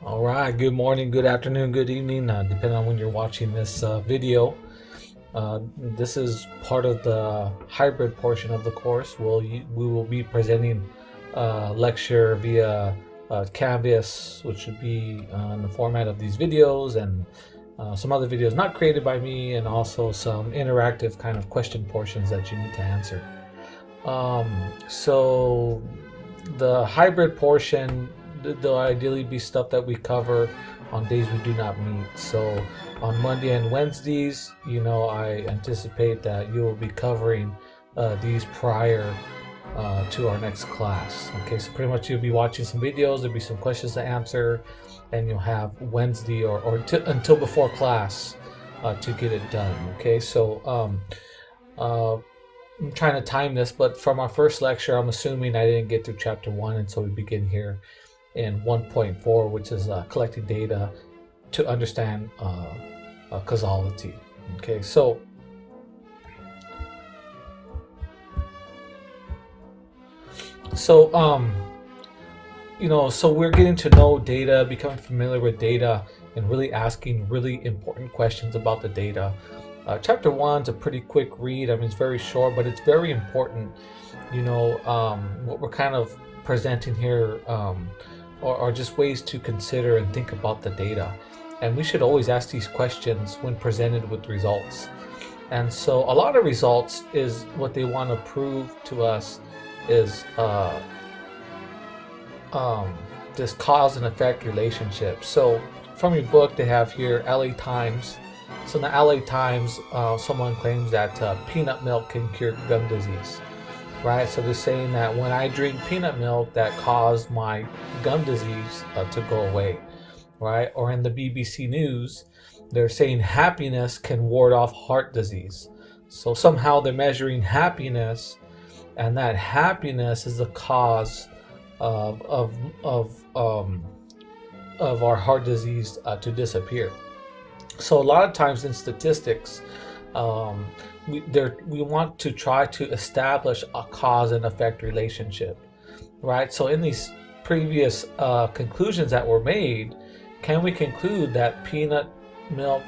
All right, good morning, good afternoon, good evening, depending on when you're watching this video. This is part of the hybrid portion of the course. We will be presenting a lecture via Canvas, which would be in the format of these videos, and some other videos not created by me, and also some interactive kind of question portions that you need to answer. So the hybrid portion, there'll ideally be stuff that we cover on days we do not meet. So on Monday and Wednesdays, I anticipate that you will be covering these prior to our next class. Okay, so pretty much you'll be watching some videos, there'll be some questions to answer, and you'll have Wednesday or until before class to get it done. Okay, so I'm trying to time this, but from our first lecture, I'm assuming I didn't get through chapter 1, and so we begin here in 1.4, which is collecting data to understand causality. Okay, so we're getting to know data, becoming familiar with data, and really asking really important questions about the data. Chapter 1 is a pretty quick read. I mean, it's very short, but it's very important. What we're kind of presenting here are just ways to consider and think about the data. And we should always ask these questions when presented with results. And so a lot of results is what they want to prove to us is this cause and effect relationship. So from your book, they have here LA Times. So in the LA Times, someone claims that peanut milk can cure gum disease. Right, so they're saying that when I drink peanut milk, that caused my gum disease to go away, right? Or in the BBC News, they're saying happiness can ward off heart disease. So somehow they're measuring happiness, and that happiness is the cause of our heart disease to disappear. So a lot of times in statistics, we want to try to establish a cause and effect relationship, right? So in these previous conclusions that were made, can we conclude that peanut milk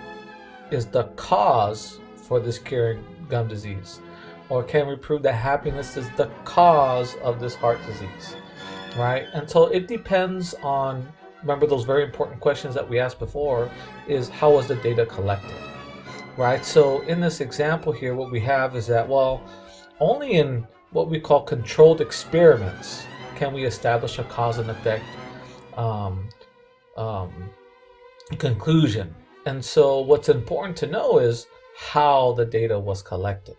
is the cause for this curing gum disease? Or can we prove that happiness is the cause of this heart disease, right? And so it depends on, remember those very important questions that we asked before, is how was the data collected? Right, so in this example here, what we have is that, well, only in what we call controlled experiments can we establish a cause and effect conclusion. And so what's important to know is how the data was collected.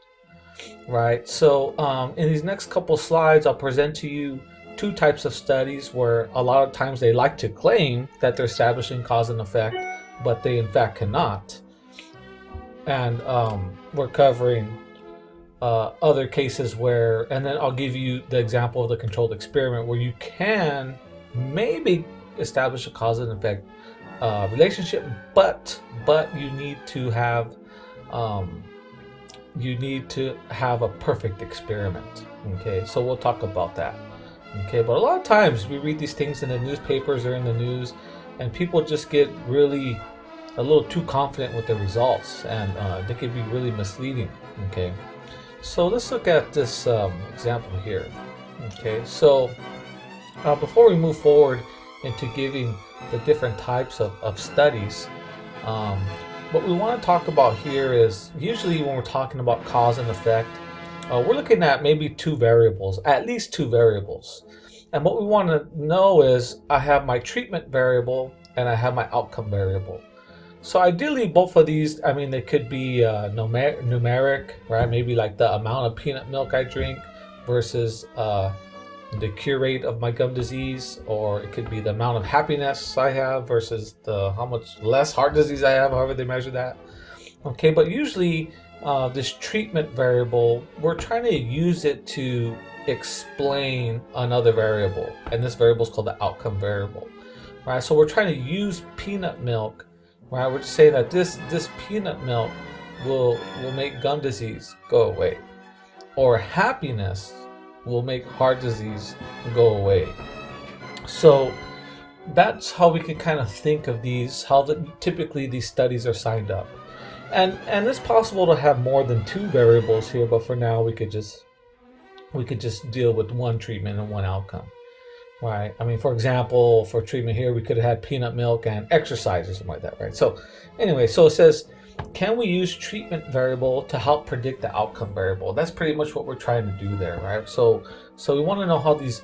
Right, so in these next couple slides, I'll present to you two types of studies where a lot of times they like to claim that they're establishing cause and effect, but they in fact cannot. And we're covering other cases where, and then I'll give you the example of the controlled experiment where you can maybe establish a cause and effect relationship, but you need to have a perfect experiment. Okay, so we'll talk about that. Okay, but a lot of times we read these things in the newspapers or in the news, and people just get really a little too confident with the results, and they could be really misleading. Okay, so let's look at this example here. Okay, so before we move forward into giving the different types of studies, what we want to talk about here is, usually when we're talking about cause and effect, we're looking at maybe two variables, at least two variables. And what we want to know is, I have my treatment variable and I have my outcome variable. So ideally, both of these, I mean, they could be numeric, right? Maybe like the amount of peanut milk I drink versus the cure rate of my gum disease, or it could be the amount of happiness I have versus how much less heart disease I have, however they measure that. Okay, but usually this treatment variable, we're trying to use it to explain another variable, and this variable is called the outcome variable, right? So we're trying to use peanut milk, right? We're just saying that this peanut milk will make gum disease go away, or happiness will make heart disease go away. So that's how we can kind of think of these, typically these studies are signed up. And it's possible to have more than two variables here, but for now we could just deal with one treatment and one outcome. Right. I mean, for example, for treatment here, we could have had peanut milk and exercise or something like that, right? So anyway, so it says, can we use treatment variable to help predict the outcome variable? That's pretty much what we're trying to do there, right? So we want to know how these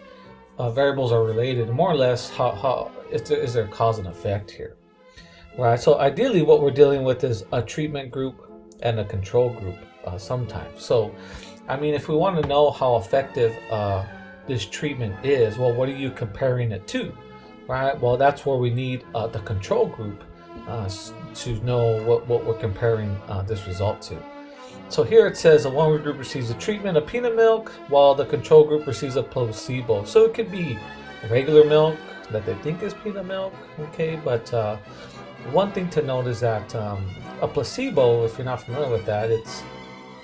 variables are related, and more or less how is there cause and effect here, right? So ideally, what we're dealing with is a treatment group and a control group sometimes. So, I mean, if we want to know how effective this treatment is, well, what are you comparing it to, right? Well, that's where we need the control group to know what we're comparing this result to. So here it says the one group receives a treatment of peanut milk while the control group receives a placebo. So it could be regular milk that they think is peanut milk, okay? But one thing to note is that a placebo, if you're not familiar with that,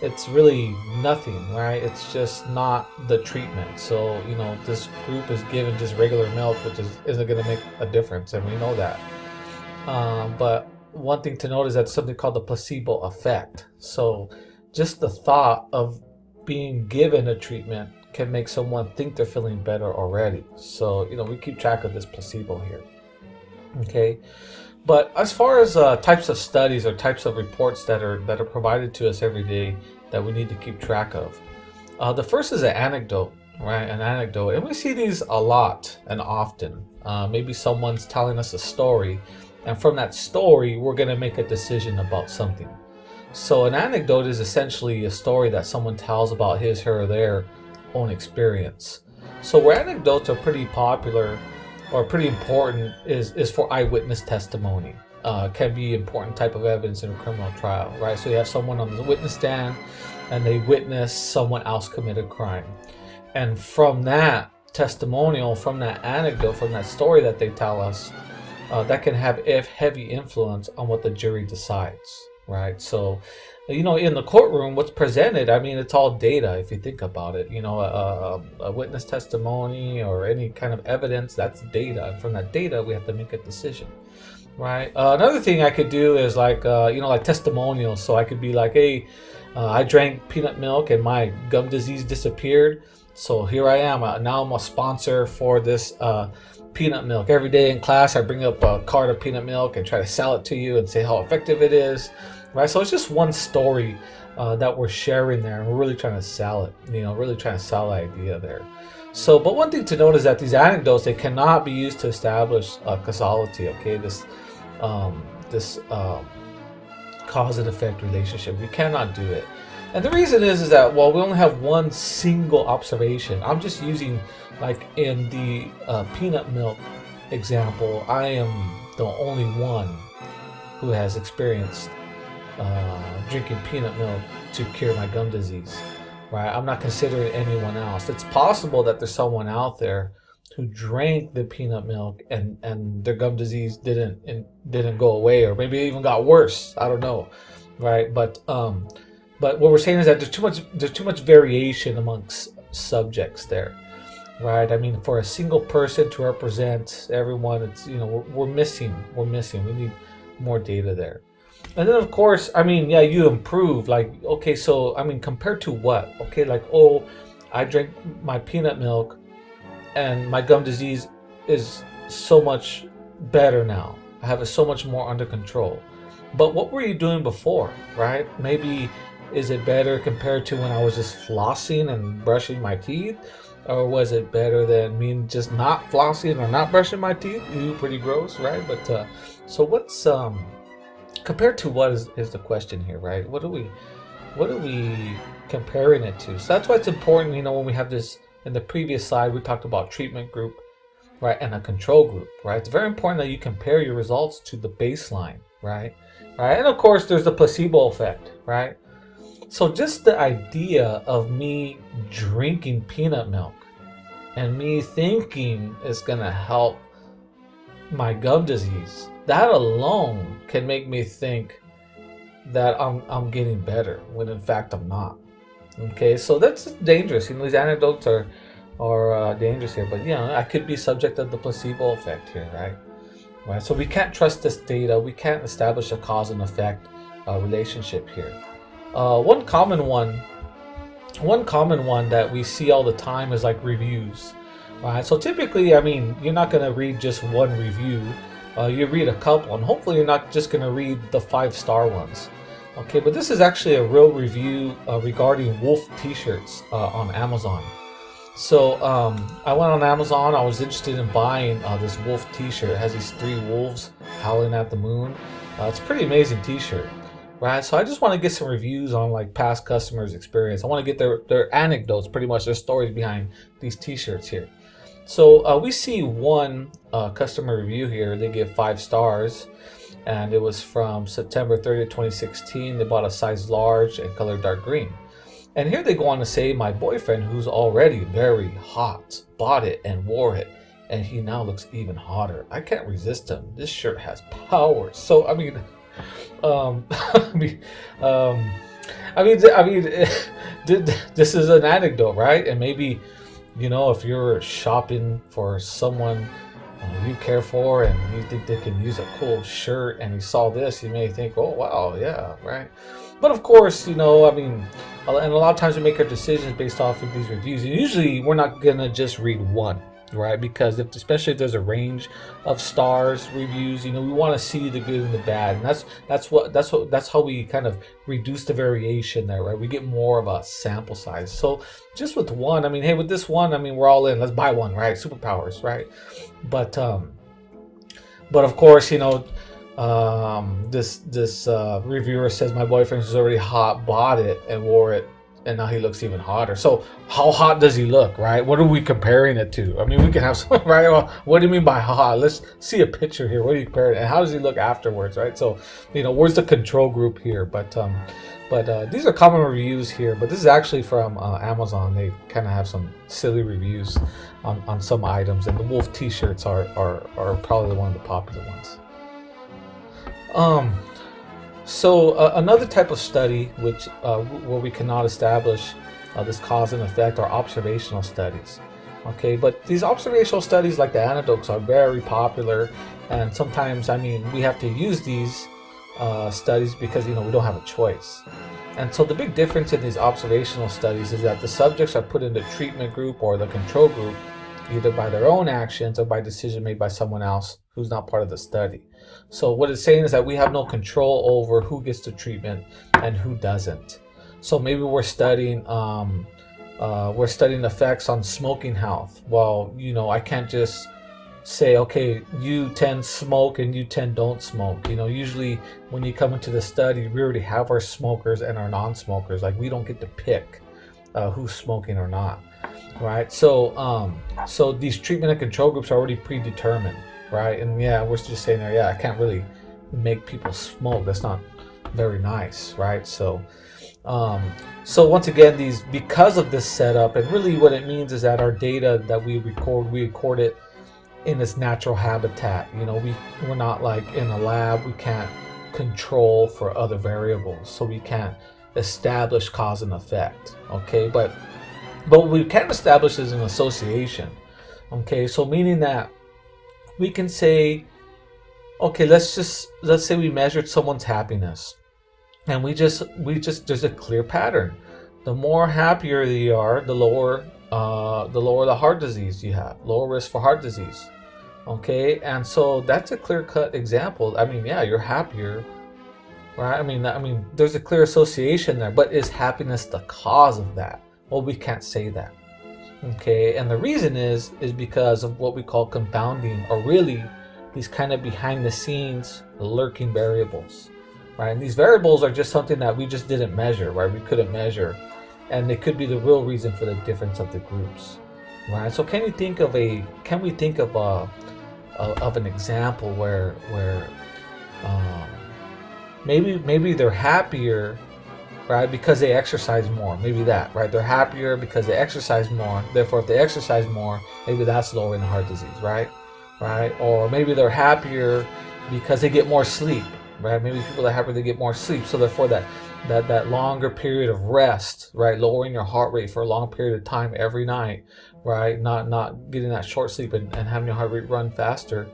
it's really nothing, right? It's just not the treatment. So, you know, this group is given just regular milk, which isn't going to make a difference, and we know that. But one thing to note is that something called the placebo effect. So just the thought of being given a treatment can make someone think they're feeling better already. So, you know, we keep track of this placebo here. Okay. But as far as types of studies or types of reports that are provided to us every day that we need to keep track of, the first is an anecdote, right? An anecdote, and we see these a lot and often. Maybe someone's telling us a story, and from that story, we're going to make a decision about something. So an anecdote is essentially a story that someone tells about his, her, or their own experience. So where anecdotes are pretty popular or pretty important is for eyewitness testimony. Can be important type of evidence in a criminal trial, right? So you have someone on the witness stand and they witness someone else commit a crime. And from that testimonial, from that anecdote, from that story that they tell us, that can have heavy influence on what the jury decides, right? So, you know, in the courtroom, what's presented, I mean, it's all data if you think about it. You know, a witness testimony or any kind of evidence, that's data. And from that data, we have to make a decision, right? Another thing I could do is like, you know, like testimonials. So I could be like, hey, I drank peanut milk and my gum disease disappeared. So here I am. Now I'm a sponsor for this peanut milk. Every day in class, I bring up a cart of peanut milk and try to sell it to you and say how effective it is. Right, so it's just one story that we're sharing there, and we're really trying to sell it. You know, really trying to sell the idea there. So, but one thing to note is that these anecdotes, they cannot be used to establish causality. Okay, this cause and effect relationship. We cannot do it, and the reason is that, well, we only have one single observation. I'm just using, like in the peanut milk example, I am the only one who has experienced drinking peanut milk to cure my gum disease, right? I'm not considering anyone else. It's possible that there's someone out there who drank the peanut milk and their gum disease didn't go away, or maybe it even got worse. I don't know, right? But what we're saying is that there's too much variation amongst subjects there, right? I mean, for a single person to represent everyone, it's, you know, we're missing. We need more data there. And then, of course, I mean, yeah, you improve. Like, okay, so, I mean, compared to what? Okay, like, oh, I drank my peanut milk and my gum disease is so much better now. I have it so much more under control. But what were you doing before, right? Maybe, is it better compared to when I was just flossing and brushing my teeth? Or was it better than me just not flossing or not brushing my teeth? Ew, pretty gross, right? But, so what's, compared to what is the question here, right? What are we comparing it to? So that's why it's important, you know, when we have this, in the previous slide, we talked about treatment group, right, and a control group, right? It's very important that you compare your results to the baseline, right? And of course, there's the placebo effect, right? So just the idea of me drinking peanut milk and me thinking it's gonna help my gum disease, that alone can make me think that I'm getting better when in fact I'm not. Okay, so that's dangerous. These anecdotes are dangerous here, but I could be subject of the placebo effect here, right? Right. So we can't trust this data. We can't establish a cause and effect relationship here. One common one that we see all the time is like reviews, right? So typically, you're not going to read just one review. You read a couple, and hopefully you're not just going to read the 5-star ones. Okay, but this is actually a real review regarding wolf t-shirts on Amazon. So I went on Amazon. I was interested in buying this wolf t-shirt. It has these 3 wolves howling at the moon. It's a pretty amazing t-shirt, right? So I just want to get some reviews on like past customers' experience. I want to get their anecdotes, pretty much their stories behind these t-shirts here. So we see one customer review here. They give 5 stars. And it was from September 30th, 2016. They bought a size large and color dark green. And here they go on to say, my boyfriend, who's already very hot, bought it and wore it, and he now looks even hotter. I can't resist him. This shirt has power. So this is an anecdote, right? And maybe, if you're shopping for someone you care for and you think they can use a cool shirt and you saw this, you may think, oh wow, yeah, right. But of course, and a lot of times we make our decisions based off of these reviews, and usually we're not gonna just read one, right? Because especially if there's a range of stars reviews, we want to see the good and the bad, and that's how we kind of reduce the variation there, right? We get more of a sample size. So just with one, hey, with this one, we're all in. Let's buy one, right? Superpowers, right? But of course, this reviewer says my boyfriend who's already hot bought it and wore it, and now he looks even hotter. So how hot does he look, right? What are we comparing it to? We can have some, right? Well, what do you mean by hot? Let's see a picture here. What are you comparing? And how does he look afterwards, right? So, where's the control group here? But these are common reviews here. But this is actually from Amazon. They kind of have some silly reviews on some items, and the wolf t-shirts are probably one of the popular ones. So another type of study where we cannot establish this cause and effect are observational studies. Okay, but these observational studies, like the anecdotes, are very popular, and sometimes we have to use these studies because we don't have a choice. And so the big difference in these observational studies is that the subjects are put in the treatment group or the control group either by their own actions or by decision made by someone else who's not part of the study. So what it's saying is that we have no control over who gets the treatment and who doesn't. So maybe we're studying effects on smoking health. Well, I can't just say, okay, you 10 smoke and you 10 don't smoke. Usually when you come into the study, we already have our smokers and our non-smokers. Like, we don't get to pick who's smoking or not, right? So these treatment and control groups are already predetermined, right? And we're just saying there, I can't really make people smoke. That's not very nice, right? So once again, because of this setup, and really what it means is that our data that we record it in its natural habitat. We're not like in a lab. We can't control for other variables, so we can't establish cause and effect. Okay, but what we can establish is an association. Okay, so meaning that we can say, okay, let's say we measured someone's happiness, and we just there's a clear pattern. The more happier they are, the lower the heart disease you have, lower risk for heart disease. Okay, and so that's a clear-cut example. You're happier, right? There's a clear association there, but is happiness the cause of that? Well, we can't say that. Okay, and the reason is because of what we call confounding, or really these kind of behind-the-scenes lurking variables, right? And these variables are just something that we just didn't measure, right? We couldn't measure, and they could be the real reason for the difference of the groups, right? So can we think of an example where maybe they're happier, right, because they exercise more? Maybe that, right? They're happier because they exercise more. Therefore, if they exercise more, maybe that's lowering the heart disease, right? Or maybe they're happier because they get more sleep, right? Maybe people that are happier, they get more sleep. So therefore, that longer period of rest, right? Lowering your heart rate for a long period of time every night, right? Not getting that short sleep and having your heart rate run faster.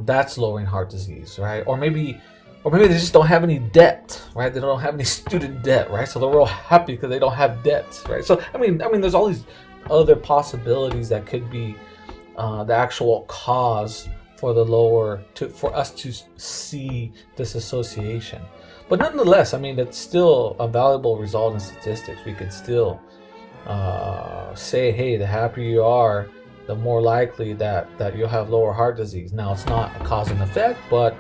That's lowering heart disease, right? Or maybe they just don't have any debt, right? They don't have any student debt, right? So they're real happy because they don't have debt, right? So I mean, there's all these other possibilities that could be the actual cause for for us to see this association. But nonetheless, I mean, it's still a valuable result in statistics. We could still say, hey, the happier you are, the more likely that you'll have lower heart disease. Now, it's not a cause and effect, but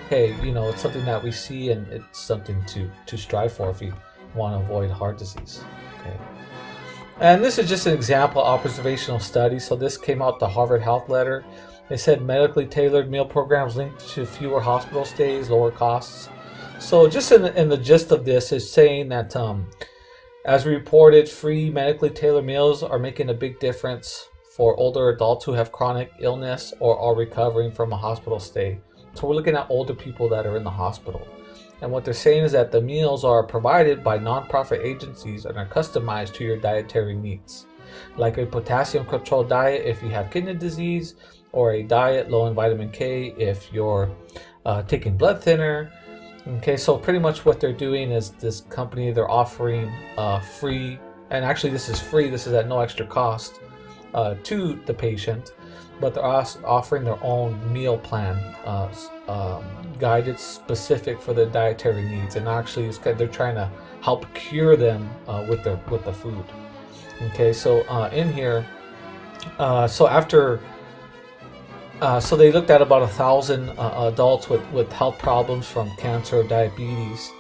hey, it's something that we see, and it's something to strive for if you want to avoid heart disease. Okay. And this is just an example observational study. So this came out the Harvard Health Letter. They said medically tailored meal programs linked to fewer hospital stays, lower costs. So just in the gist of this is saying that as reported, free medically tailored meals are making a big difference for older adults who have chronic illness or are recovering from a hospital stay. So we're looking at older people that are in the hospital. And what they're saying is that the meals are provided by nonprofit agencies and are customized to your dietary needs, like a potassium-controlled diet if you have kidney disease, or a diet low in vitamin K if you're taking blood thinner. Okay, so pretty much what they're doing is this company, they're offering free, and actually this is free, this is at no extra cost to the patient, but they're offering their own meal plan, guided specific for their dietary needs, and actually they're trying to help cure them with the food. Okay, so in here, so they looked at about 1,000 adults with health problems from cancer or diabetes,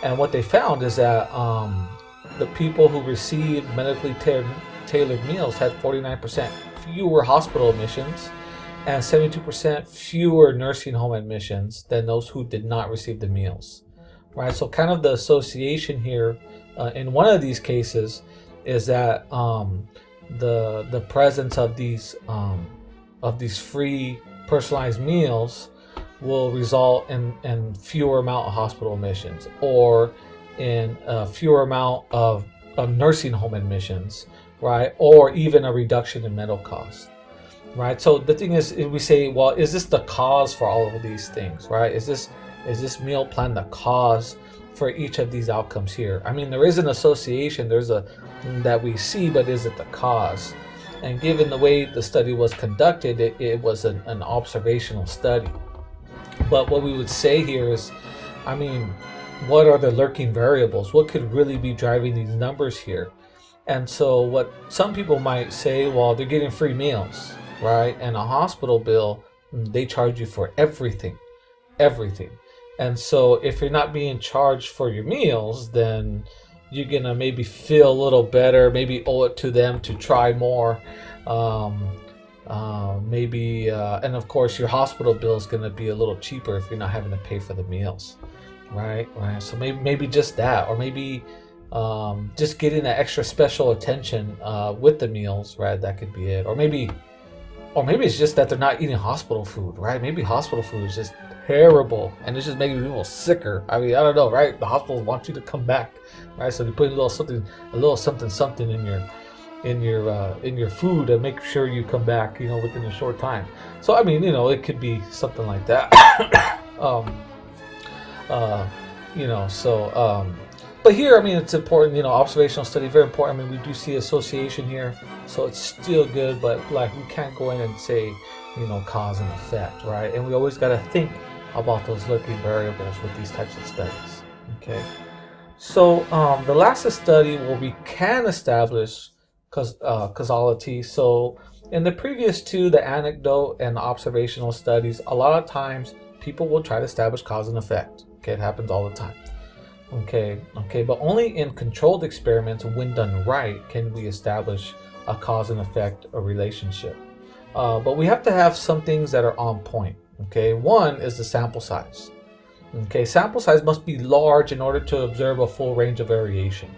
and what they found is that the people who received medically tailored meals had 49% fewer hospital admissions and 72% fewer nursing home admissions than those who did not receive the meals. Right, so kind of the association here in one of these cases is that the presence of these free personalized meals will result in fewer amount of hospital admissions, or in a fewer amount of nursing home admissions, right? Or even a reduction in medical costs, right? So the thing is, we say, well, is this the cause for all of these things, right? Is this meal plan the cause for each of these outcomes here? I mean, there is an association, that we see, but is it the cause? And given the way the study was conducted, it was an observational study. But what we would say here is, I mean, what are the lurking variables? What could really be driving these numbers here? And so what some people might say, well, they're getting free meals, right? And a hospital bill, they charge you for everything. And so if you're not being charged for your meals, then you're gonna maybe feel a little better, maybe owe it to them to try more. And of course your hospital bill is gonna be a little cheaper if you're not having to pay for the meals, right? So maybe just that, or maybe just getting that extra special attention with the meals, right? That could be it. Or maybe it's just that they're not eating hospital food, right? Maybe hospital food is just terrible and it's just making people sicker. I mean, I don't know, right? The hospitals want you to come back, right? So they put a little something in your food to make sure you come back, within a short time. So I mean, it could be something like that. But here, I mean, it's important, observational study, very important. I mean, we do see association here, so it's still good, but like we can't go in and say, cause and effect, right? And we always got to think about those lurking variables with these types of studies. Okay, so the last study where we can establish causality. So in the previous two, the anecdote and the observational studies, a lot of times people will try to establish cause and effect. Okay, it happens all the time. Okay, but only in controlled experiments, when done right, can we establish a cause and effect, a relationship. But we have to have some things that are on point. Okay, one is the sample size. Okay, sample size must be large in order to observe a full range of variation.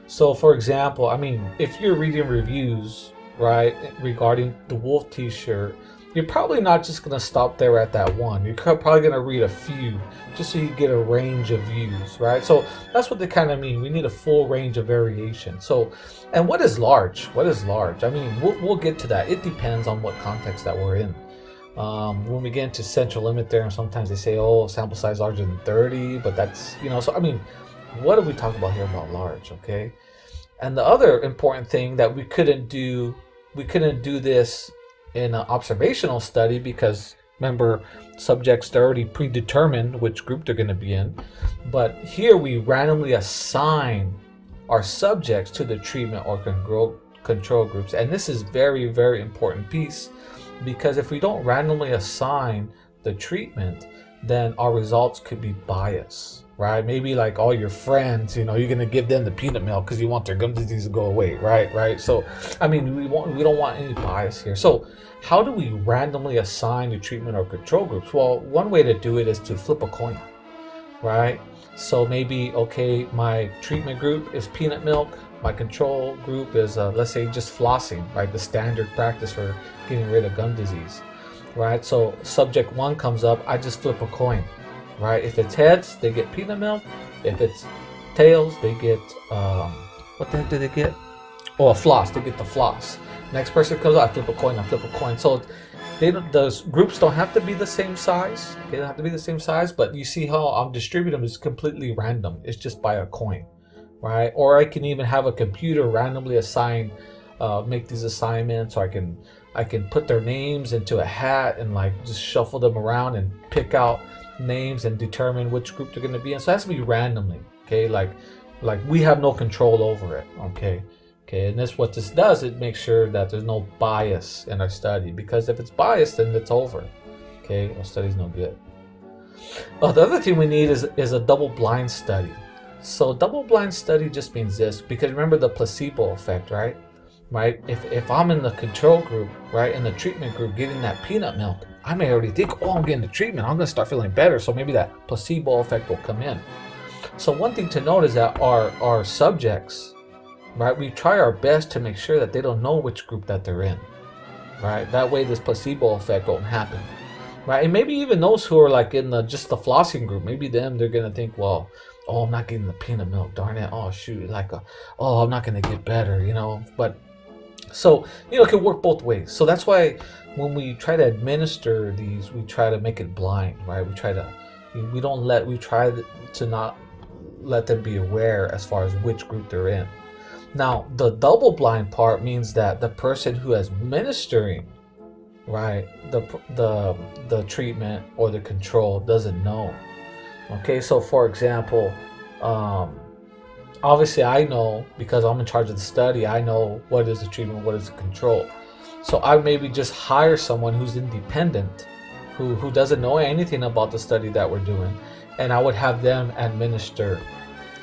So for example, I mean, if you're reading reviews, right, regarding the Wolf t-shirt, you're probably not just going to stop there at that one. You're probably going to read a few just so you get a range of views, right? So that's what they kind of mean. We need a full range of variation. So, and what is large? What is large? I mean, we'll get to that. It depends on what context that we're in. When we get into central limit theorem, sometimes they say, oh, sample size larger than 30, but that's, so I mean, what are we talking about here about large, okay? And the other important thing that we couldn't do this in an observational study because remember, subjects are already predetermined which group they're going to be in. But here we randomly assign our subjects to the treatment or control groups. And this is very, very important piece because if we don't randomly assign the treatment, then our results could be biased, right? Maybe like all your friends, you're going to give them the peanut milk because you want their gum disease to go away, right? So, I mean, we don't want any bias here. So, how do we randomly assign the treatment or control groups? Well, one way to do it is to flip a coin, right? So maybe, okay, my treatment group is peanut milk. My control group is, let's say, just flossing, right? The standard practice for getting rid of gum disease, right? So subject 1 comes up, I just flip a coin, right? If it's heads, they get peanut milk. If it's tails, they get, what the heck do they get? Oh, a floss, they get the floss. Next person comes up, I flip a coin. So those groups don't have to be the same size. Okay, they don't have to be the same size, but you see how I'm distributing them is completely random. It's just by a coin, right? Or I can even have a computer randomly assign, make these assignments, or I can put their names into a hat and like just shuffle them around and pick out names and determine which group they're going to be in. So it has to be randomly, okay? Like we have no control over it, okay? Okay, and what this does, it makes sure that there's no bias in our study, because if it's biased, then it's over. Okay, our study's no good. Well, the other thing we need is a double-blind study. So double-blind study just means this, because remember the placebo effect, right? Right? If I'm in the control group, right, in the treatment group getting that peanut milk, I may already think, oh, I'm getting the treatment, I'm going to start feeling better, so maybe that placebo effect will come in. So one thing to note is that our subjects, right, we try our best to make sure that they don't know which group that they're in, right? That way this placebo effect won't happen, right? And maybe even those who are like in just the flossing group, maybe they're gonna think, well, oh, I'm not getting the peanut milk, darn it, oh shoot, oh, I'm not gonna get better, but so it can work both ways. So that's why when we try to administer these, we try to make it blind, right? We try to not let them be aware as far as which group they're in. Now, the double-blind part means that the person who is administering, right, the treatment or the control doesn't know. Okay, so for example, obviously I know, because I'm in charge of the study, I know what is the treatment, what is the control. So I maybe just hire someone who's independent, who doesn't know anything about the study that we're doing, and I would have them administer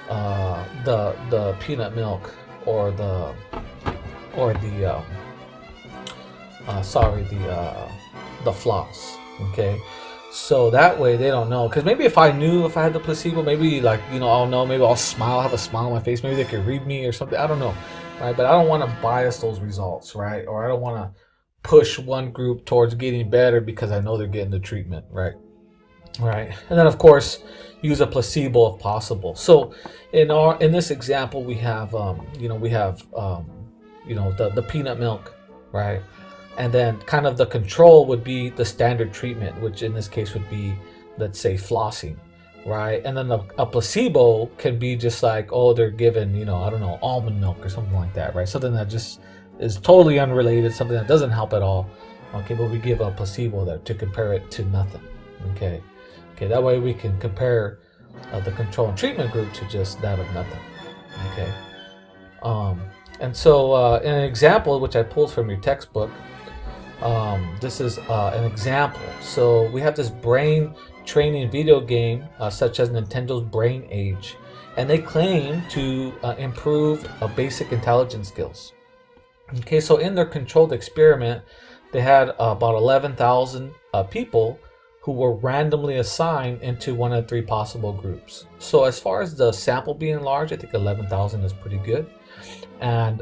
the peanut milk or the floss, okay? So that way they don't know, because maybe if I had the placebo, maybe I'll know, maybe I'll smile, have a smile on my face, maybe they could read me or something, I don't know, right? But I don't want to bias those results, right? Or I don't want to push one group towards getting better because I know they're getting the treatment, right? Right, and then of course use a placebo if possible. So in this example we have the peanut milk, right? And then kind of the control would be the standard treatment, which in this case would be, let's say, flossing, right? And then a placebo can be just like, oh, they're given, I don't know, almond milk or something like that, right? Something that just is totally unrelated, something that doesn't help at all. Okay, but we give a placebo there to compare it to nothing. Okay, that way we can compare the control and treatment group to just that of nothing. Okay, and so an example which I pulled from your textbook, this is an example. So we have this brain training video game such as Nintendo's Brain Age, and they claim to improve basic intelligence skills. Okay, so in their controlled experiment, they had about 11,000 people who were randomly assigned into one of 3 possible groups. So as far as the sample being large, I think 11,000 is pretty good. And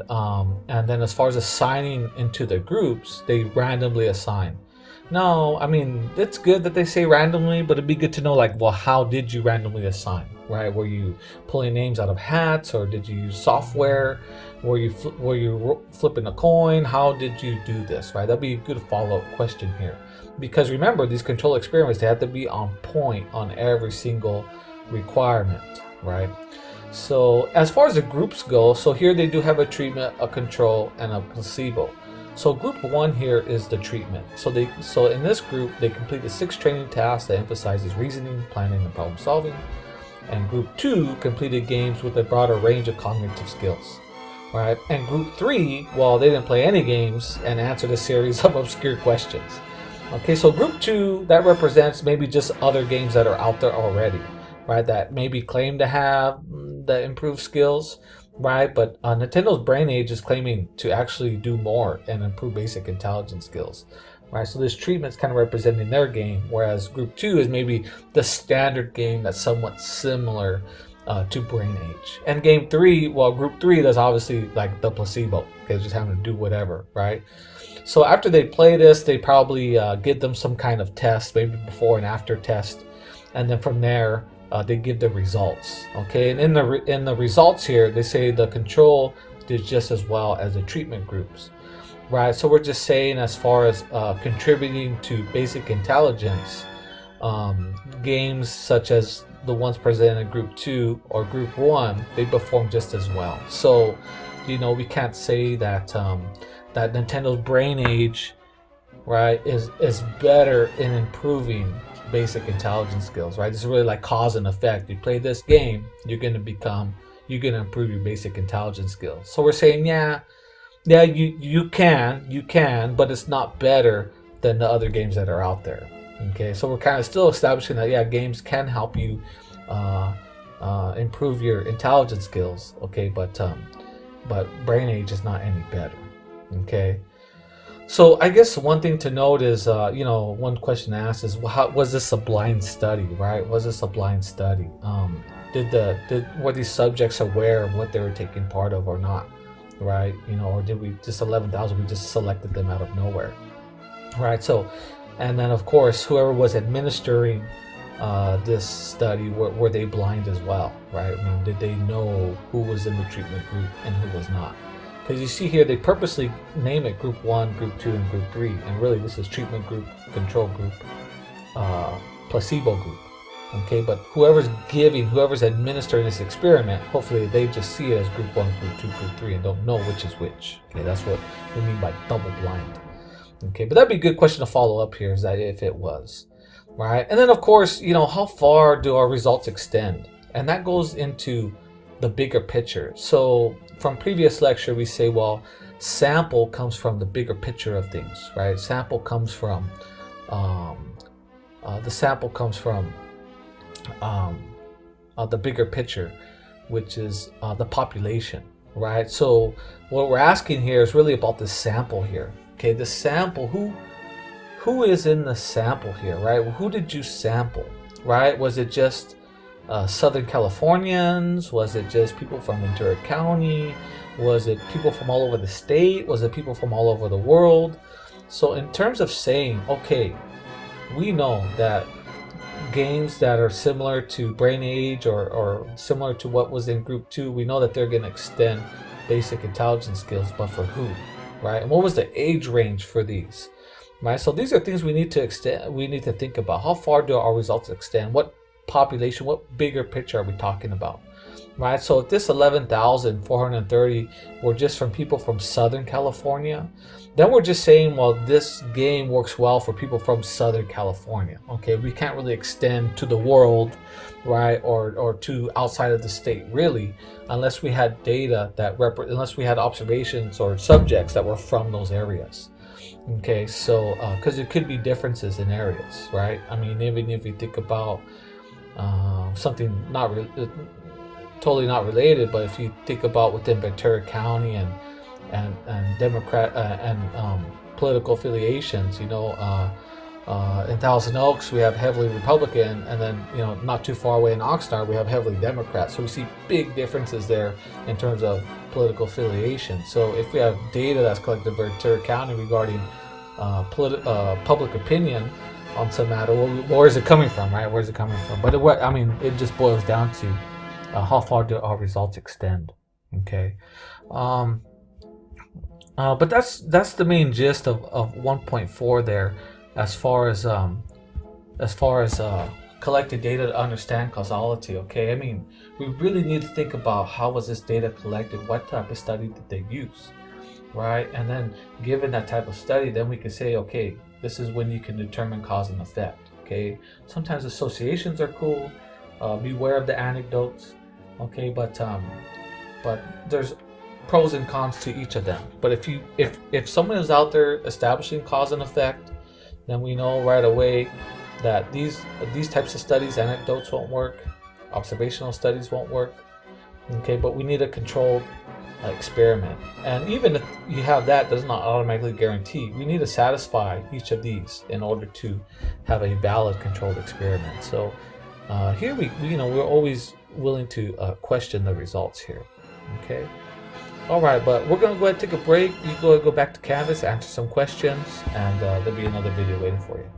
then as far as assigning into the groups, they randomly assign. No, I mean, it's good that they say randomly, but it'd be good to know, like, well, how did you randomly assign, right? Were you pulling names out of hats, or did you use software? Were you flipping a coin? How did you do this, right? That'd be a good follow-up question here. Because remember, these control experiments, they have to be on point on every single requirement, right? So as far as the groups go, so here they do have a treatment, a control, and a placebo. So group 1 here is the treatment. So in this group, they completed 6 training tasks that emphasizes reasoning, planning, and problem solving. And group 2 completed games with a broader range of cognitive skills. Right? And group 3, well, they didn't play any games and answered a series of obscure questions. Okay, so group 2, that represents maybe just other games that are out there already, right? That maybe claim to have the improved skills, right? But Nintendo's Brain Age is claiming to actually do more and improve basic intelligence skills, right? So this treatment's kind of representing their game, whereas group 2 is maybe the standard game that's somewhat similar to Brain Age. And game 3, well, group 3, that's obviously like the placebo. Okay, just having to do whatever, right? So after they play this, they probably give them some kind of test, maybe before and after test, and then from there they give the results. Okay, and in the results here, they say the control did just as well as the treatment groups, right? So we're just saying, as far as contributing to basic intelligence, games such as the ones presented in group 2 or group 1, they perform just as well. So, you know, we can't say that that Nintendo's Brain Age, right, is better in improving basic intelligence skills, right? It's really like cause and effect. You play this game, you're gonna improve your basic intelligence skills. So we're saying, yeah, you can, but it's not better than the other games that are out there. Okay, so we're kind of still establishing that, yeah, games can help you improve your intelligence skills. Okay, but Brain Age is not any better. Okay, so I guess one thing to note is, one question asked is, was this a blind study, right? Was this a blind study? Were these subjects aware of what they were taking part of or not, right? Or did we just 11,000? We just selected them out of nowhere, right? So, and then of course, whoever was administering this study, were they blind as well, right? I mean, did they know who was in the treatment group and who was not? Because you see here, they purposely name it group 1, group 2, and group 3. And really, this is treatment group, control group, placebo group. Okay, but whoever's administering this experiment, hopefully they just see it as group 1, group 2, group 3, and don't know which is which. Okay, that's what we mean by double blind. Okay, but that'd be a good question to follow up here, is that if it was. Right? And then, of course, how far do our results extend? And that goes into the bigger picture. So from previous lecture, we say, well, sample comes from the bigger picture of things, right? Sample comes from the bigger picture, which is the population, right? So what we're asking here is really about the sample here. Okay, the sample, who is in the sample here, right? Who did you sample, right? Was it just Southern Californians? Was it just people from Ventura County? Was it people from all over the state? Was it people from all over the world? So in terms of saying, okay, we know that games that are similar to Brain Age or similar to what was in Group 2, we know that they're going to extend basic intelligence skills, but for who, right? And what was the age range for these, right? So these are things we need to think about. How far do our results extend? What population, what bigger picture are we talking about, right? So if this 11,430 were just from people from Southern California, then we're just saying, well, this game works well for people from Southern California. Okay, we can't really extend to the world, right, or to outside of the state, really, unless we had data that unless we had observations or subjects that were from those areas. Okay, so because there could be differences in areas, right? I mean, even if you think about something totally not related, but if you think about within Ventura County and Democrat and political affiliations, in Thousand Oaks we have heavily Republican, and then not too far away in Oxnard we have heavily Democrat. So we see big differences there in terms of political affiliation. So if we have data that's collected in Ventura County regarding public opinion on some matter. Well, where is it coming from, right? Where's it coming from? But I mean, it just boils down to how far do our results extend. Okay, but that's the main gist of 1.4 there, as far as collected data to understand causality. Okay, I mean, we really need to think about how was this data collected, what type of study did they use, right? And then given that type of study, then we can say, okay, this is when you can determine cause and effect. Okay, sometimes associations are cool. Beware of the anecdotes. Okay, but there's pros and cons to each of them. But if someone is out there establishing cause and effect, then we know right away that these types of studies, anecdotes won't work, observational studies won't work. Okay, but we need a controlled experiment. And even if you have that, does not automatically guarantee. We need to satisfy each of these in order to have a valid controlled experiment. So here we're always willing to question the results here. Okay. All right, but we're going to go ahead and take a break. You go back to Canvas, answer some questions, and there'll be another video waiting for you.